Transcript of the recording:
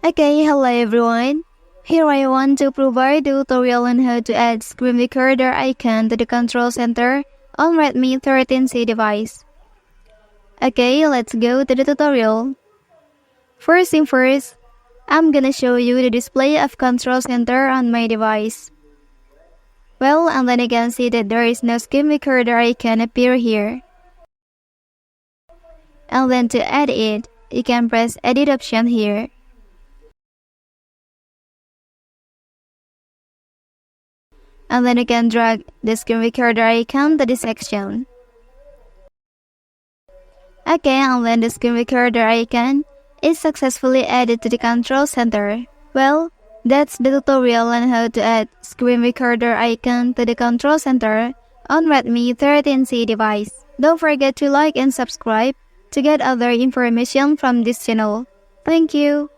Okay, hello everyone. Here I want to provide a tutorial on how to add screen recorder icon to the control center on Redmi 13c device. Okay, let's go to the tutorial. First thing first, I'm gonna show you the display of control center on my device. Well, and then you can see that there is no screen recorder icon appear here. And then to add it, you can press edit option here. And then you can drag the screen recorder icon to this section. Okay, and then the screen recorder icon is successfully added to the control center. Well, that's the tutorial on how to add screen recorder icon to the control center on Redmi 13c device. Don't forget to like and subscribe to get other information from this channel. Thank you.